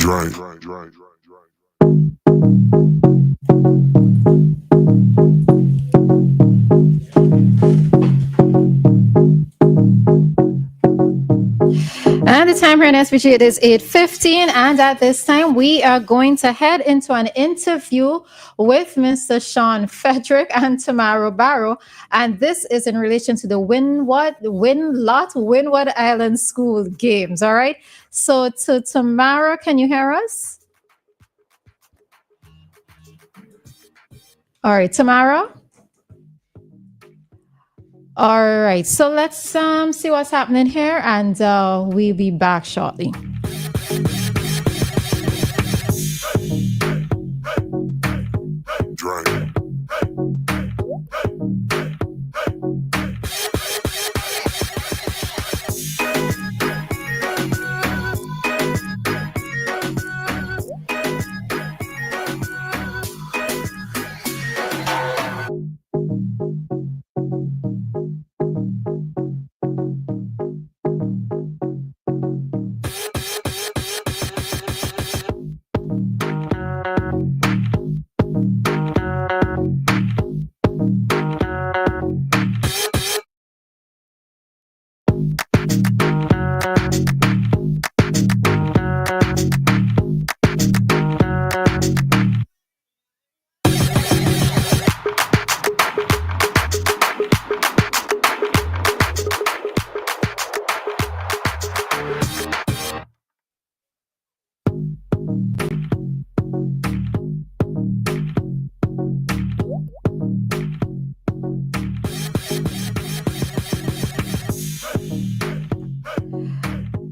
And the time here in SPG, it is 8:15, and at this time we are going to head into an interview with Mr. Sean Frederick and Tamara Barrow, and this is in relation to the WINLOTT Windward Island School Games. All right. So, to Tamara, can you hear us? All right, Tamara. All right, so let's see what's happening here, and we'll be back shortly.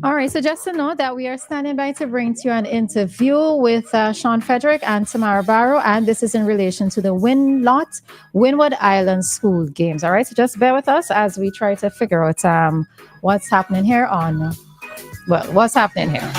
All right, so just to know that we are standing by to bring to you an interview with Sean Frederick and Tamara Barrow, and this is in relation to the WINLOTT Windward Island School Games. All right, so just bear with us as we try to figure out what's happening here what's happening here.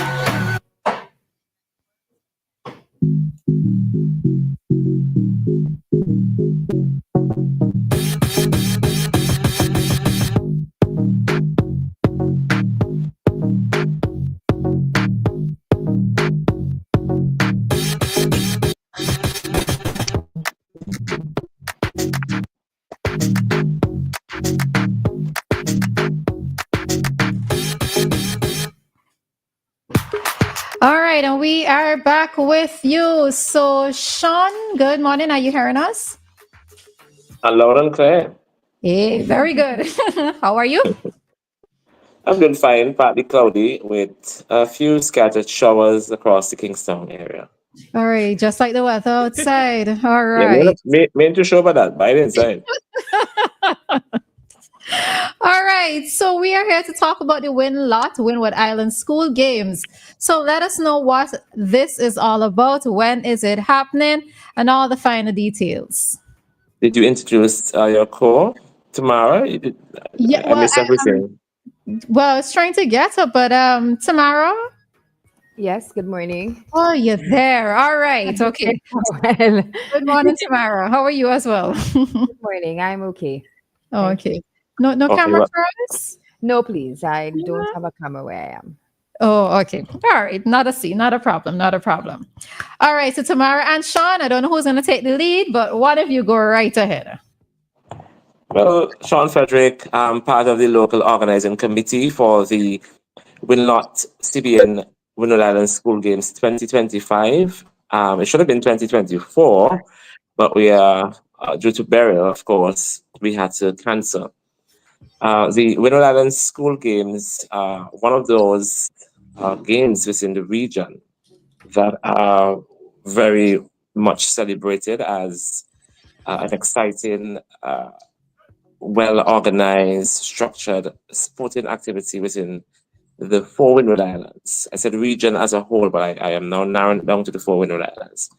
All right, and we are back with you. So, Sean, good morning. Are you hearing us? Loud and clear. Hey, very good. How are you? I'm doing fine, partly cloudy with a few scattered showers across the Kingstown area. All right, just like the weather outside. All Yeah, right. meant to show about that, by the inside. All right, so we are here to talk about the WINLOTT Windward Island School Games. So let us know what this is all about, when is it happening, and all the finer details. Did you introduce your core, Tamara? Yeah, I missed everything. Well, I was trying to get her, but Tamara? Yes, good morning. Oh, you're there. All right, okay. Well, Good morning, Tamara. How are you as well? good morning. I'm okay. Oh, okay. No Okay, camera well- for us? No, please. I don't have a camera where I am. Oh, okay. All right. Not a problem. All right. So Tamara and Sean, I don't know who's going to take the lead, but one of you go right ahead. Well, Sean Frederick, part of the local organizing committee for the WINLOTT CBN Windward Island School Games 2025. It should have been 2024, but we are, due to burial, of course, we had to cancel. The Windward Island School Games are one of those games within the region that are very much celebrated as an exciting, well-organized, structured sporting activity within the four Windward Islands. I said region as a whole, but I am now narrowing it down to the four Windward Islands.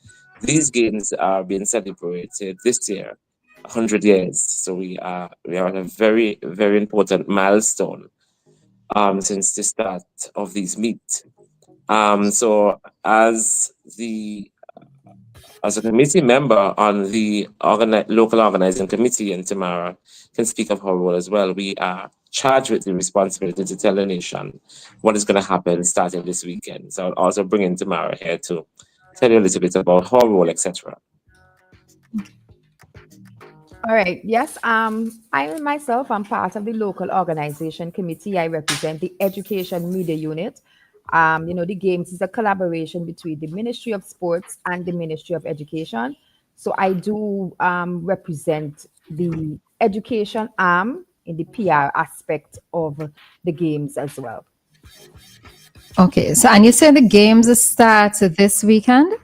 These games are being celebrated this year, 100 years. So we are at a very, very important milestone since the start of these meet. So as a committee member on the local organizing committee, and Tamara can speak of her role as well, we are charged with the responsibility to tell the nation what is going to happen starting this weekend. So I'll also bring in Tamara here to tell you a little bit about her role, etc. All right. Yes. I myself am part of the local organization committee. I represent the Education Media Unit. The games is a collaboration between the Ministry of Sports and the Ministry of Education. So I do represent the education arm in the PR aspect of the games as well. Okay, so and you said the games start this weekend?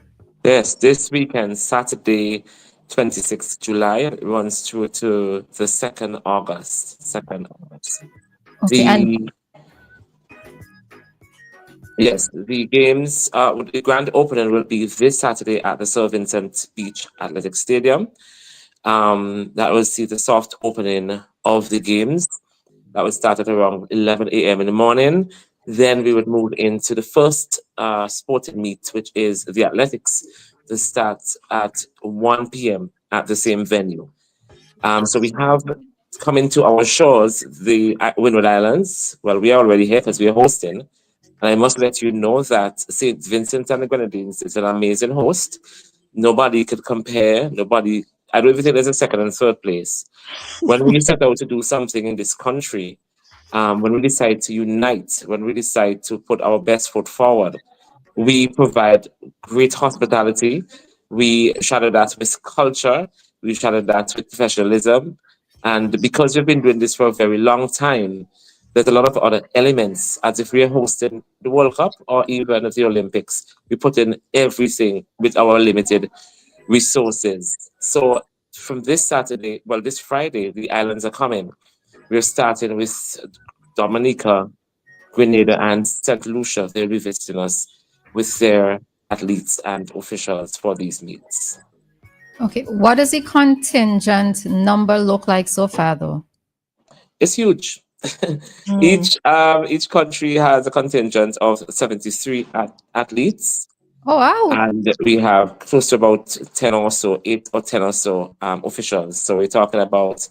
Yes, this weekend, Saturday, 26th July, it runs through to the 2nd August. 2nd August. Okay, and The games, the grand opening will be this Saturday at the Sir Vincent Beach Athletic Stadium. That will see the soft opening of the games. That would start at around 11 a.m. in the morning. Then we would move into the first sporting meet, which is the athletics, to start at 1 p.m. at the same venue. So we have coming to our shores, the Windward Islands. Well, we are already here because we are hosting. And I must let you know that St. Vincent and the Grenadines is an amazing host. Nobody could compare. I don't even think there's a second and third place. When we set out to do something in this country, when we decide to unite, when we decide to put our best foot forward, we provide great hospitality. We shadow that with culture. We shadow that with professionalism. And because we've been doing this for a very long time, there's a lot of other elements. As if we're hosting the World Cup or even the Olympics, we put in everything with our limited resources. So from this Friday, the islands are coming. We're starting with Dominica, Grenada, and St. Lucia. They'll be visiting us with their athletes and officials for these meets. okay, what does the contingent number look like so far, though? It's huge. Each country has a contingent of 73 athletes, Oh, wow. and we have close to about 10 or so, 8 or 10 or so officials. So we're talking about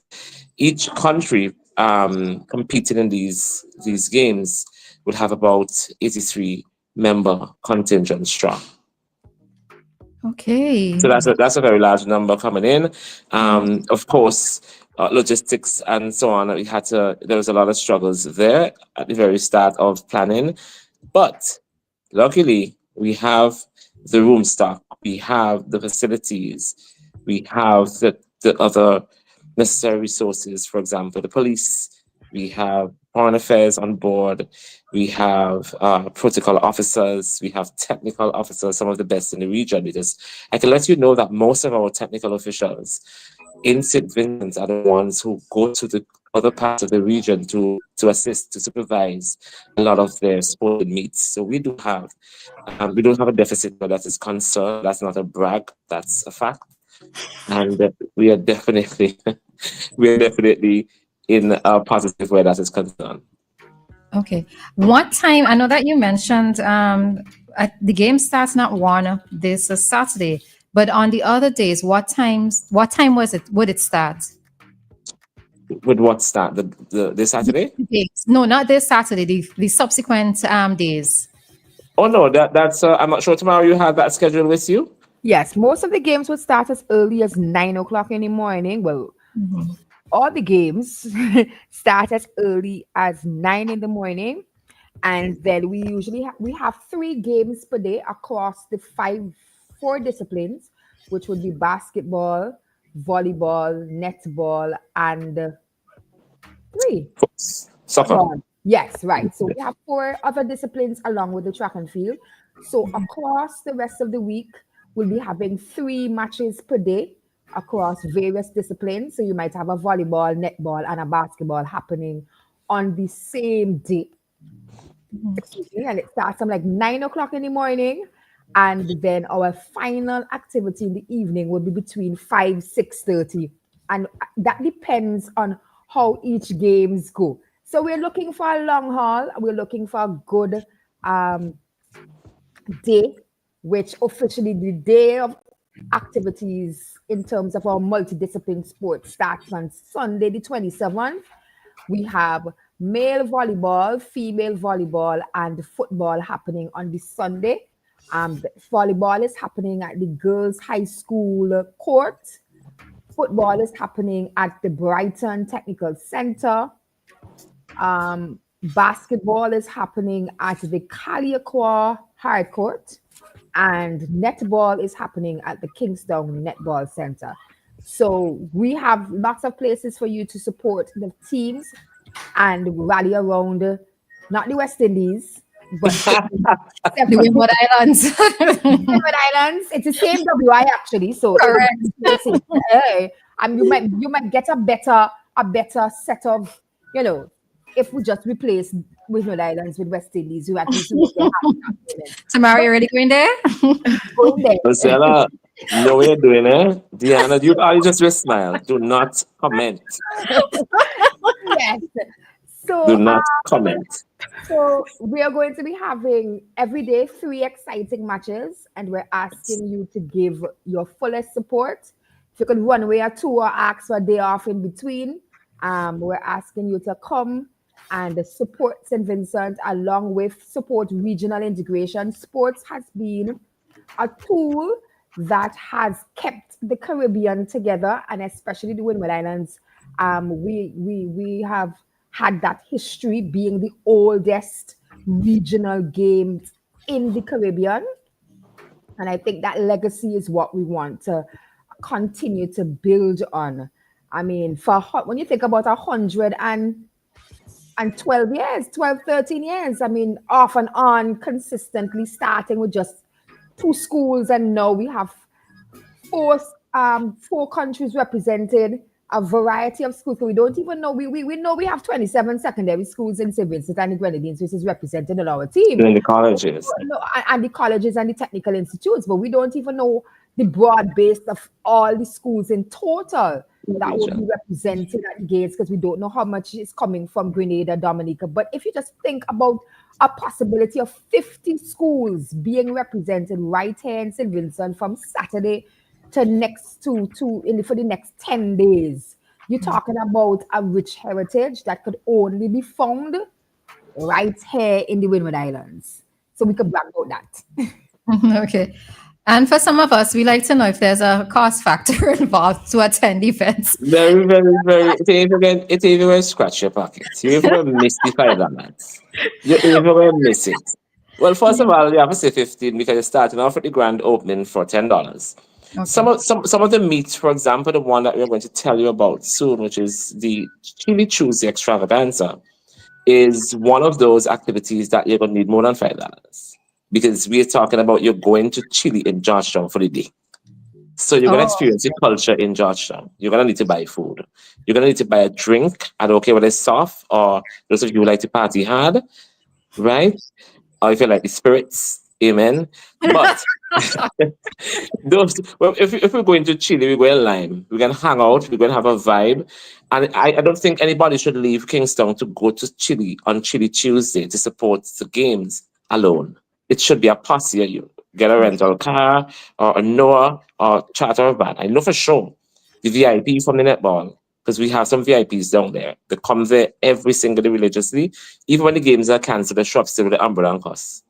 each country competing in these games would have about 83 member contingent strong. Okay. So that's a very large number coming in. Of course, logistics and so on. There was a lot of struggles there at the very start of planning, but luckily we have the room stock, we have the facilities, we have the other necessary resources. For example, the police. We have foreign affairs on board. We have protocol officers. We have technical officers, some of the best in the region. Because I can let you know that most of our technical officials in St. Vincent are the ones who go to the other parts of the region to assist, to supervise a lot of their sporting meets. So we don't have a deficit where that is concerned. That's not a brag. That's a fact. And we are definitely in a positive way that is concerned. Okay. What time? I know that you mentioned the game starts not 1 this Saturday, but on the other days, what time would it start? With what start? The Saturday? No, not this Saturday. The subsequent days. Oh no, that's I'm not sure. Tomorrow you have that schedule with you. Yes, most of the games would start as early as 9 o'clock in the morning. Well, all the games start as early as 9 in the morning, and then we usually we have 3 games per day across the 4 disciplines, which would be basketball, volleyball, netball, and 3 soccer. Yes, right. So we have 4 other disciplines along with the track and field. So across the rest of the week, we'll be having 3 matches per day across various disciplines. So you might have a volleyball, netball, and a basketball happening on the same day. Excuse me. And it starts from like 9 o'clock in the morning. And then our final activity in the evening will be between 6:30. And that depends on how each games go. So we're looking for a long haul. We're looking for a good day, which officially the day of activities in terms of our multidiscipline sports starts on Sunday the 27th. We have male volleyball, female volleyball, and football happening on the Sunday. The volleyball is happening at the girls' high school court. Football is happening at the Brighton Technical Center. Basketball is happening at the Kaliakwa High Court, and netball is happening at the Kingston Netball Center. So we have lots of places for you to support the teams and rally around, not the West Indies, but The Windward Islands. Windward Islands. It's the same WI actually, so Correct. and you might get a better set of, if we just replace Windward Islands with West Indies, you at least you get Tamara, you ready going there? going there. Rosella, know what you're doing, eh? Dianna, you just will smile. Do not comment. Yes. So Do not comment. So we are going to be having every day 3 exciting matches, and we're asking you to give your fullest support. If you could run away or 2 or ask for a day off in between, we're asking you to come and support St. Vincent along with support regional integration. Sports has been a tool that has kept the Caribbean together, and especially the Windward Islands. We have had that history being the oldest regional games in the Caribbean. And I think that legacy is what we want to continue to build on. I mean, when you think about 112 years, 12, 13 years, I mean, off and on, consistently starting with just 2 schools, and now we have 4 countries represented, a variety of schools. So we don't even know. We know we have 27 secondary schools in St. Vincent and the Grenadines, which is represented on our team. In the colleges. And the colleges and the technical institutes, but we don't even know the broad base of all the schools in total that will be represented at the gates, because we don't know how much is coming from Grenada, Dominica. But if you just think about a possibility of 50 schools being represented right here in St. Vincent from Saturday to for the next 10 days, you're talking about a rich heritage that could only be found right here in the Windward Islands. So we could brag about that. Okay. And for some of us, we like to know if there's a cost factor involved to attend events. Very, very, very. It even will scratch your pocket. You even will miss the $5. You even will miss it. Well, first of all, you have to say 15 because you're starting off at the grand opening for $10. Okay. Some of the meats, for example, the one that we're going to tell you about soon, which is the Chili Tuesday extravaganza, is one of those activities that you're going to need more than $5, because we're talking about you're going to Chile in Georgetown for the day. So you're going to experience the culture in Georgetown. You're going to need to buy food. You're going to need to buy a drink. I don't care whether it's soft or those of you who like to party hard, right? Or if you like the spirits, amen. But if we're going to Chile, we're going to Lime. We're going to hang out. We're going to have a vibe. And I don't think anybody should leave Kingston to go to Chile on Chili Tuesday to support the games alone. It should be a posse of you. Get a rental car or a Noah or charter a van. I know for sure the VIP from the netball, because we have some VIPs down there. They come there every single day religiously. Even when the games are cancelled, the shop still with the umbrella and costs.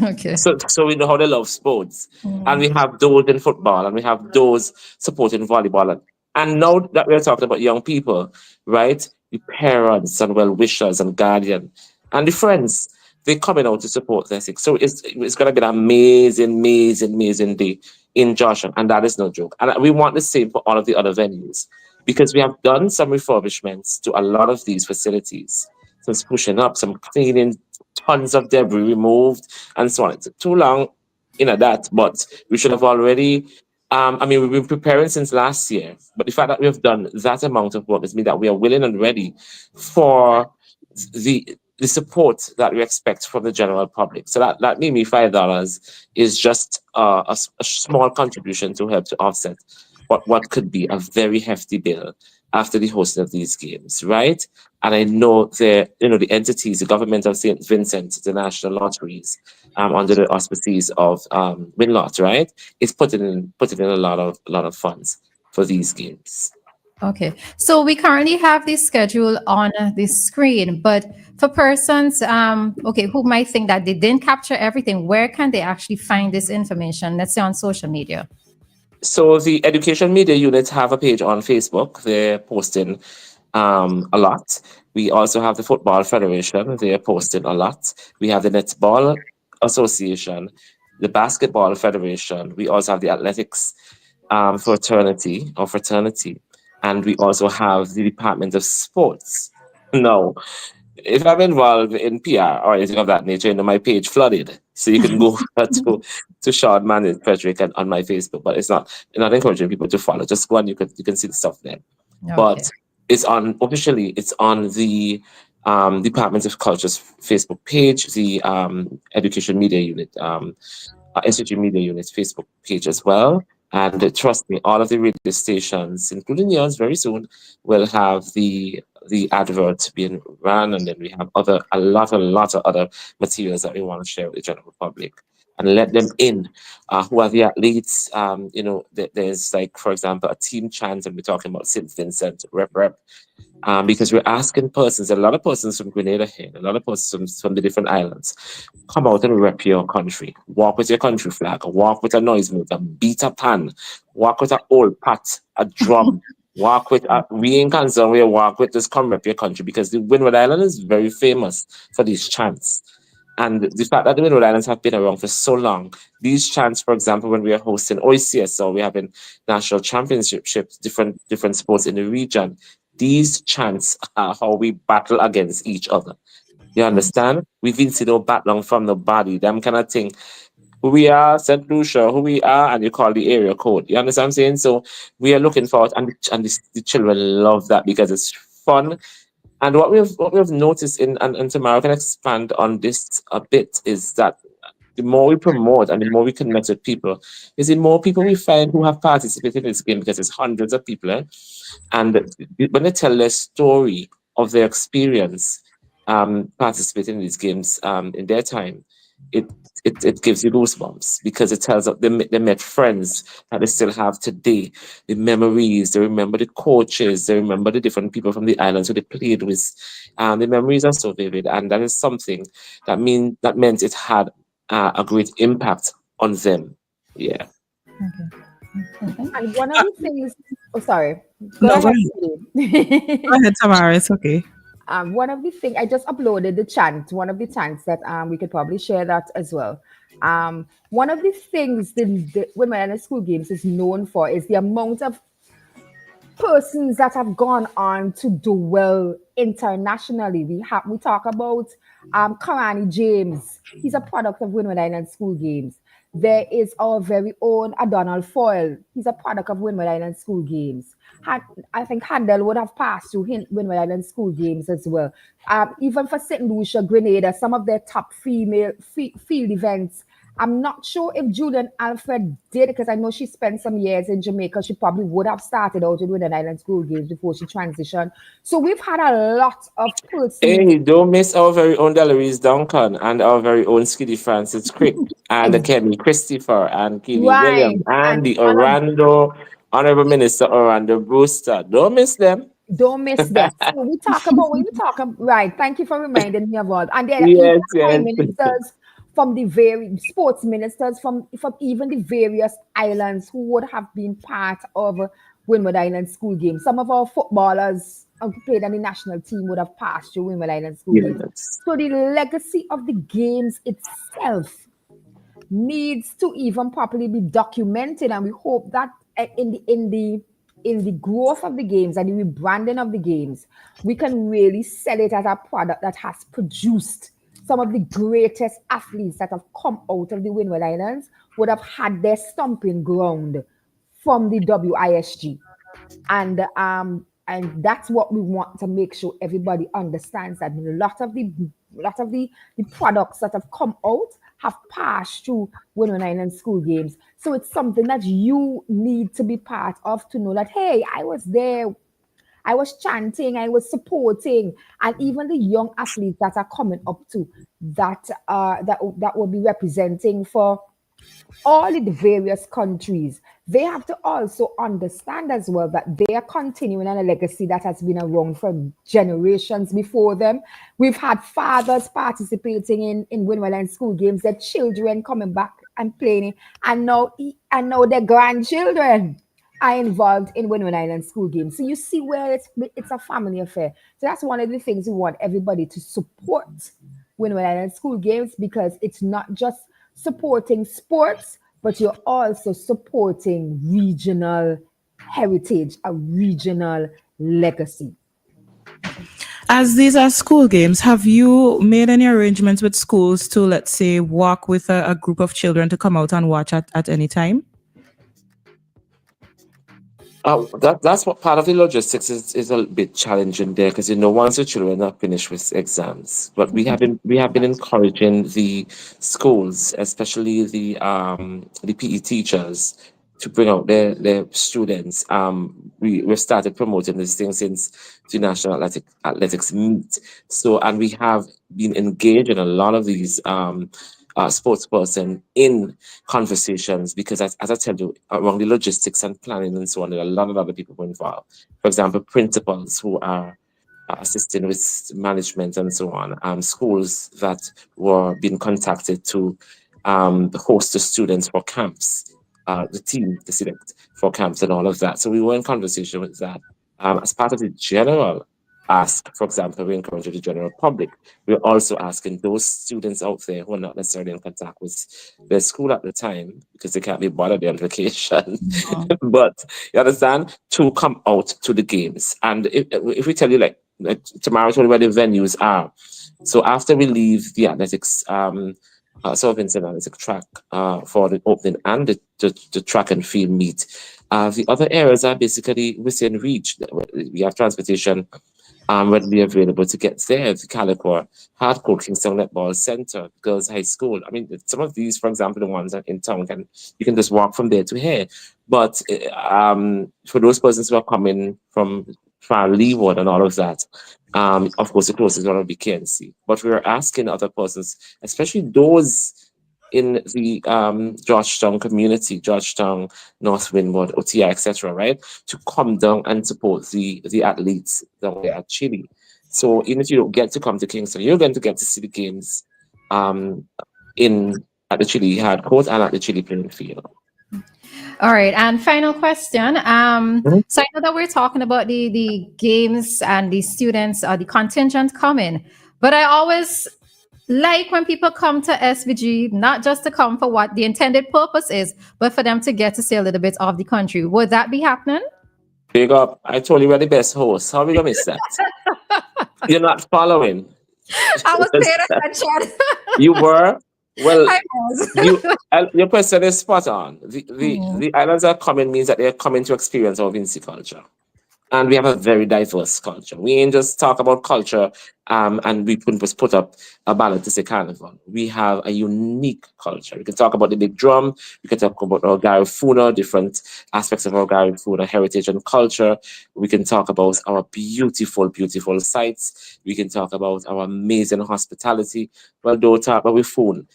Okay. So we know how they love sports. And we have those in football, and we have those supporting volleyball. And now that we're talking about young people, right? The parents and well-wishers and guardians and the friends, they're coming out to support their sick. So it's going to be an amazing day in Joshua. And that is no joke. And we want the same for all of the other venues, because we have done some refurbishments to a lot of these facilities. Some pushing up, some cleaning, tons of debris removed, and so on. It's too long, that, but we should have already, we've been preparing since last year, but the fact that we have done that amount of work means that we are willing and ready for the support that we expect from the general public. So that maybe $5 is just a small contribution to help to offset what could be a very hefty bill after the hosting of these games, right? And I know the entities, the government of St. Vincent, the national lotteries, under the auspices of WINLOTT, right, is putting in a lot of funds for these games. Okay. So we currently have the schedule on the screen, but for persons, okay, who might think that they didn't capture everything, where can they actually find this information? Let's say on social media. So the education media units have a page on Facebook. They're posting a lot. We also have the Football Federation. They're posting a lot. We have the Netball Association, the Basketball Federation. We also have the Athletics fraternity, and we also have the Department of Sports. No, if I'm involved in PR or anything of that nature, my page flooded. So you can go to Sean Manning Frederick and on my Facebook, but it's not encouraging people to follow. Just go and you can see the stuff there. Okay. But it's on the Department of Culture's Facebook page, the Education Media Unit, Institute Media Unit's Facebook page as well. And trust me, all of the radio stations, including yours, very soon will have the advert being run, and then we have a lot of other materials that we want to share with the general public and let them in. Who are the athletes? There's like, for example, a team chant, and we're talking about St. Vincent, rep. Because we're asking persons, a lot of persons from Grenada here, a lot of persons from the different islands, come out and rep your country. Walk with your country flag, walk with a noisemaker, beat a pan, walk with an old pot, a drum, walk with we ain't concerned, we walk with, just come rep your country because the Windward Island is very famous for these chants. And the fact that the Windward Islands have been around for so long, these chants, for example, when we are hosting OCS or we're having national championships, different sports in the region, these chants are how we battle against each other. You understand? We've been seen no battle from the body, them kind of thing. Who we are, St. Lucia, who we are, and you call the area code. You understand what I'm saying? So we are looking forward, and the children love that because it's fun. And what we've noticed and Tamara can expand on this a bit is that the more we promote and the more we connect with people, is the more people we find who have participated in this game because it's hundreds of people. And when they tell their story of their experience participating in these games in their time, it, it gives you goosebumps because it tells that they met friends that they still have today, the memories, they remember the coaches, they remember the different people from the islands who they played with. The memories are so vivid, and that is something that meant it had a great impact on them. Yeah. And one of the things, oh, sorry, go No, go ahead. ahead. Sudhir. Go ahead, Tamara. It's okay. One of the things I just uploaded the chant, one of the chants that we could probably share that as well. One of the things the Women in School Games is known for is the amount of persons that have gone on to do well internationally. We talk about Karani James. He's a product of Windward Island School Games. There is our very own Adonald Foyle. He's a product of Windward Island School Games. I think Handel would have passed through Windward Island School Games as well. Even for St. Lucia, Grenada, some of their top field events. I'm not sure if Julian Alfred did, because I know she spent some years in Jamaica. She probably would have started out with an Island School Games before she transitioned. So we've had a lot of persons. Hey, don't miss our very own Delorise Duncan and our very own Skiddy Francis Crick and the Kenny Christopher and Keely Right. Williams and And the Orlando Honorable Minister Orlando Brewster. Don't miss them. don't miss that. So we talk about when we talk right. Thank you for reminding me of all. And there are even Yes, prime yes. ministers from the very sports ministers from even the various islands who would have been part of Windward Island School Games. Some of our footballers who played on the national team would have passed through Windward Island School Games. Yes. So the legacy of the games itself needs to even properly be documented, and we hope that in the growth of the games and the rebranding of the games, we can really sell it as a product that has produced some of the greatest athletes that have come out of the Windward Islands, would have had their stomping ground from the WISG. And that's what we want to make sure everybody understands, that a lot of the products that have come out have passed through Windward Island School Games. So it's something that you need to be part of, to know that, hey, I was there, I was chanting, I was supporting, and even the young athletes that are coming up to that will be representing for all in the various countries. they have to also understand as well that they are continuing on a legacy that has been around for generations before them. We've had fathers participating in Windward Island school games, their children coming back and playing, and now their grandchildren are involved in Windward Island school games. So you see where it's a family affair. So that's one of the things we want everybody to support Windward Island school games, because it's not just supporting sports, but you're also supporting regional heritage, a regional legacy. As these are school games, have you made any arrangements with schools to, let's say, walk with a group of children to come out and watch at any time? That's what part of the logistics is a bit challenging there, because once the children are finished with exams, but we have been encouraging the schools, especially the PE teachers, to bring out their students. We've started promoting this thing since the National Athletics Meet. So, and we have been engaged in a lot of these sports person in conversations, because as I tell you, around the logistics and planning and so on, there are a lot of other people involved. For example, principals who are assisting with management and so on, schools that were being contacted to host the students for camps, the team to select for camps and all of that. So we were in conversation with that. As part of the general ask, for example, we encourage the general public. We're also asking those students out there who are not necessarily in contact with their school at the time, because they can't be bothered, they're on vacation, but you understand, to come out to the games. And if we tell you, like tomorrow, where the venues are. So after we leave the athletics, South Vincent Athletic Track for the opening and the track and field meet, the other areas are basically within reach. We have transportation readily available to get there. The Calicore, Hardcore, Kingston Netball Center, Girls High School. I mean, some of these, for example, the ones in town, you can just walk from there to here. But for those persons who are coming from far leeward and all of that, of course, the closest one will be KNC. But we're asking other persons, especially those in the Georgetown community, Georgetown, North Windward, OTI, etc., right, to come down and support the athletes down there at Chile. So even if you don't get to come to Kingston, you're going to get to see the games at the Chile hard court and at the Chile playing field. All right, and final question. So I know that we're talking about the games and the students, the contingent coming, but I always like when people come to SVG, not just to come for what the intended purpose is, but for them to get to see a little bit of the country. Would that be happening? Big up. I told you we're the best host. How are we going to miss that? You're not following. I was paying attention. You were? Well, I was. your question is spot on. The islands are coming means that they're coming to experience our Vinci culture. And we have a very diverse culture. We ain't just talk about culture and we just put up a ballot to say carnival. We have a unique culture. We can talk about the big drum. We can talk about our Garifuna, different aspects of our Garifuna heritage and culture. We can talk about our beautiful, beautiful sites. We can talk about our amazing hospitality. Well, don't talk about food.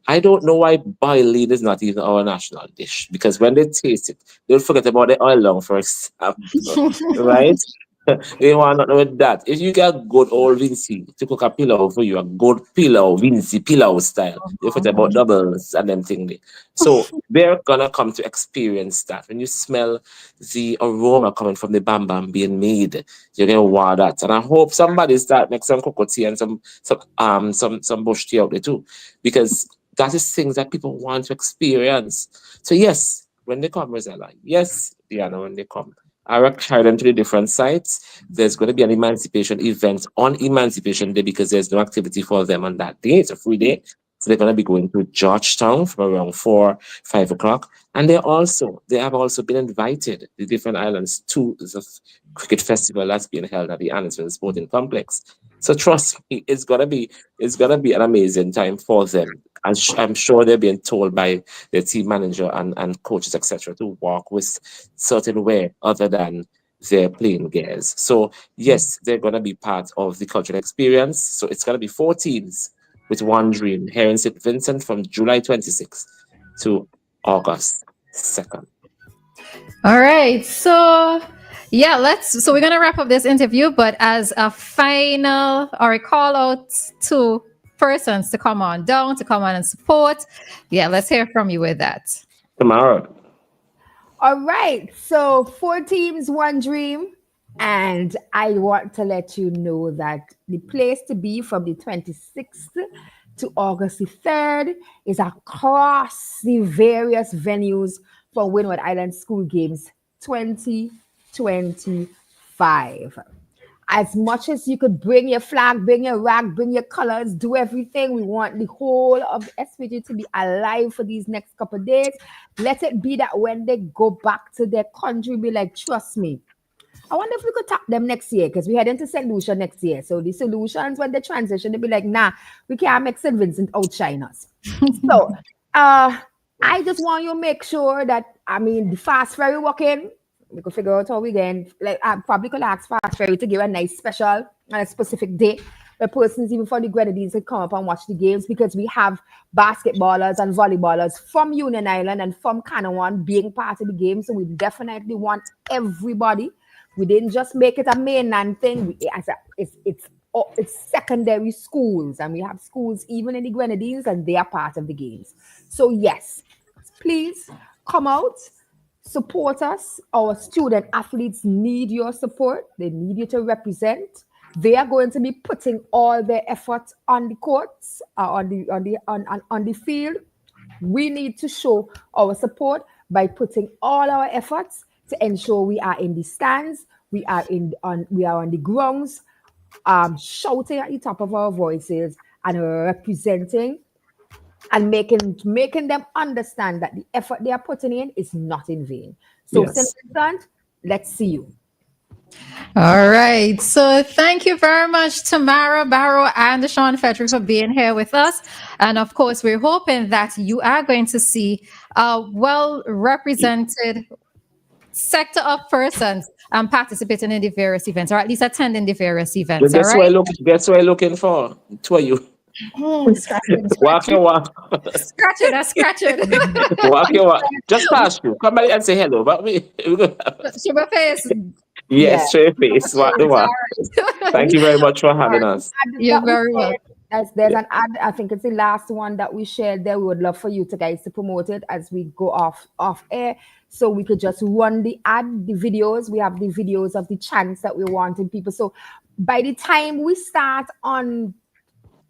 I don't know why boiled is not even our national dish, because when they taste it, they'll forget about the oil long, for example. Right? They want to know with that. If you get good old Vinci to cook a pillow for you, a good pillow, Vinci pillow style, they forget about doubles and them thing. So they're gonna come to experience that. When you smell the aroma coming from the bam bam being made, you're gonna wow that. And I hope somebody start make some cocoa tea and some bush tea out there too, because that is things that people want to experience. So yes, when they come, Rosella, yes, Dianna, when they come, I carry them to the different sites. There's going to be an emancipation event on Emancipation Day, because there's no activity for them on that day. It's a free day. So they're going to be going to Georgetown from around 4-5 o'clock. And they have also been invited, the different islands, to the cricket festival that's being held at the Annisville Sporting Complex. So trust me, it's gonna be an amazing time for them. And I'm sure they're being told by their team manager and coaches, etc., to walk with certain way other than their playing gears. So yes, they're gonna be part of the cultural experience. So it's gonna be 4 teams with one dream here in St. Vincent from July 26th to August 2nd. All right. So we're gonna wrap up this interview, but as a final or a call out to persons to come on down, to come on and support. Yeah, let's hear from you with that. Tamara. All right. So 4 teams, 1 dream. And I want to let you know that the place to be from the 26th to August the 3rd is across the various venues for Windward Island School Games 2025. As much as you could bring your flag, bring your rag, bring your colors, do everything. We want the whole of the SPG to be alive for these next couple of days. Let it be that when they go back to their country, be like, trust me. I wonder if we could tap them next year because we head into St. Lucia next year. So the solutions when they transition, they'll be like, nah, we can't make St. Vincent outshine us. So I just want you to make sure that, the fast ferry working, we could figure out how we can, like, I probably could ask Fast Ferry to give a nice special on a specific day where persons, even for the Grenadines, could come up and watch the games because we have basketballers and volleyballers from Union Island and from Canawan being part of the game. So we definitely want everybody. We didn't just make it a mainland thing. It's secondary schools, and we have schools even in the Grenadines, and they are part of the games. So yes, please come out. Support us. Our student athletes need your support. They need you to represent. They are going to be putting all their effort on the courts, on the field. We need to show our support by putting all our efforts to ensure we are in the stands, we are on the grounds, shouting at the top of our voices and representing and making them understand that the effort they are putting in is not in vain. So, Yes. let's see you. All right. So thank you very much, Tamara Barrow and Sean Frederick, for being here with us. And of course, we're hoping that you are going to see a well-represented sector of persons participating in the various events, or at least attending the various events. Guess All right. what I'm looking for? Two of you. Walk your walk. Scratch it. Walk your walk. Just pass you. Come by and say hello. But me. Show my face. Yes, show your face. Walk the walk. Thank you very much for having us. You're very welcome. There's an ad. I think it's the last one that we shared there. We would love for you to guys to promote it as we go off air. So we could just run the ad, the videos. We have the videos of the chants that we're wanting people. So by the time we start on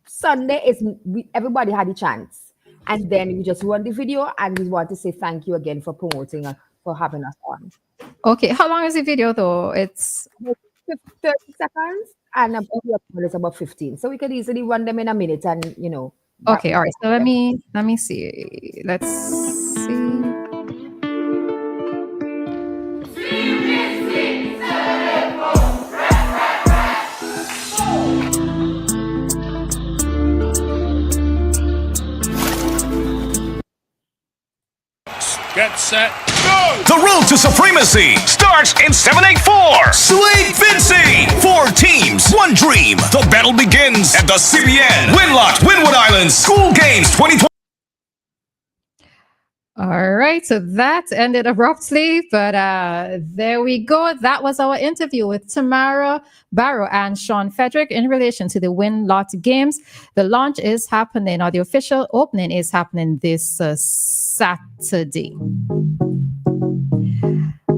Sunday, everybody had a chance. And then we just run the video, and we want to say thank you again for promoting us, for having us on. Okay, how long is the video though? It's 30 seconds, and it's about 15. So we could easily run them in a minute, and okay, all right. So let me see. Let's see. Get set, go! The road to supremacy starts in 784. Sweet Vincy! 4 teams, 1 dream. The battle begins at the CBN WINLOTT Windward Island School Games 2020. All right, so that ended abruptly, but there we go. That was our interview with Tamara Barrow and Sean Frederick in relation to the WINLOTT Games. The launch is happening, or the official opening is happening this Saturday.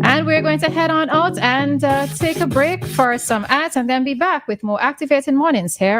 And we're going to head on out and take a break for some ads and then be back with more Activating Mornings here